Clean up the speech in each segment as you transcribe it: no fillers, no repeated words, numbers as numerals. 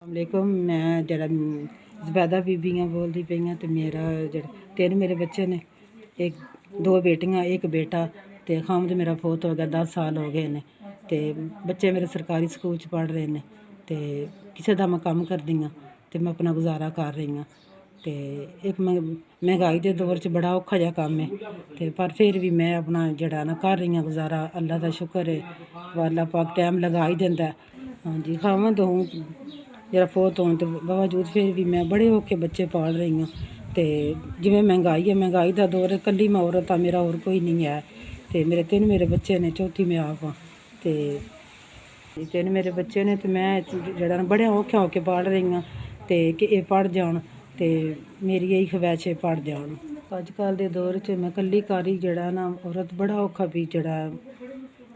वालेकुम। मैं जरा ज़ुबैदा बीबियाँ बोलती पई हाँ। तो मेरा जरा 3 मेरे बच्चे ने, एक 2 बेटियां एक बेटा। तो खामद मेरा फोत हो गया, 10 साल हो गए ने। तो बच्चे मेरे सरकारी स्कूल च पढ़ रहे ने। तो किसी दा मैं कम करदी हाँ तो मैं अपना गुजारा कर रही हाँ। तो एक महंगाई के दौर च बड़ा औखा जिहा कम है, तो पर फिर भी मैं अपना जड़ा ना कर रही हाँ गुजारा। अल्लाह का शुक्र है, अल्लाह पाक टाइम लगा ही देंदा है। हाँ जी, खामद हूँ जरा फोत होने के बावजूद फिर भी मैं बड़े औखे बच्चे पाल रही हाँ। तो जिवें महंगाई है, महंगाई का दौर है, कल्ली मैं औरत हाँ, मेरा होर कोई नहीं है। तो मेरे 3 मेरे बच्चे ने, चौथी मैं आप हाँ। तो 3 मेरे बच्चे ने, तो मैं जड़ा ना बड़े औखे होके पाल रही हाँ। तो कि एह् पढ़ जान, तो मेरी यही ख्वाहिश है पढ़ जान। अजकल के दौर च मैं कल्ली कारी जड़ा ना औरत बड़ा औखा भी जड़ा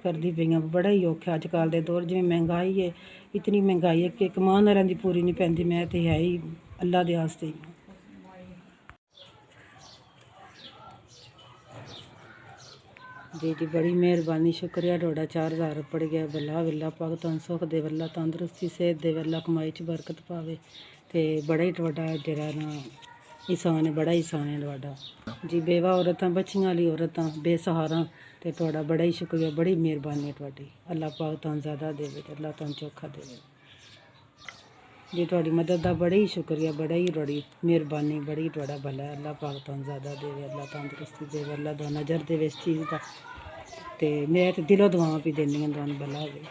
करदी पई हाँ, बड़ा ही औखा अजकल के दौर। जिवें महंगाई है, इतनी महंगाई है कि कमान वालियां दी पूरी नहीं पैंदी। मैं तो है ही अल्लाह दे आस्ते ही हाँ। जी बड़ी मेहरबानी, शुक्रिया तुहाडा। 4000 पड़ गया। बल्ला बल्ला पाक तुहानूं सुख दे, अल्लाह तंदरुस्ती सेहत दे, अल्लाह कमाई च बरकत पावे। ते बड़ा ही तुहाडा जेह्ड़ा ना एहसान है, बड़ा ही एहसान है तुहाडा जी। बेवा औरतां, बच्चियां वाली औरतां, बेसहारा, ते तुहाडा बड़ा ही शुक्रिया, बड़ी मेहरबानी है तुहाडी। अल्लाह पाक तुहानूं ज़्यादा देवे ते अल्लाह तुहानूं चोखा देवे जी। तुहाडी मदद दा बड़ा ही शुक्रिया, बड़ा ही तुहाडी मेहरबानी, बड़ी तुहाडा भला है। अल्लाह पाक तुहानूं ज़्यादा देवे, अल्लाह तंदरुस्ती देवे, अल्लाह दा नज़र देवे इस चीज़ दा। ते मैं ते दिलों दुआवां भी दिन्नी आं तुहानूं भला होवे।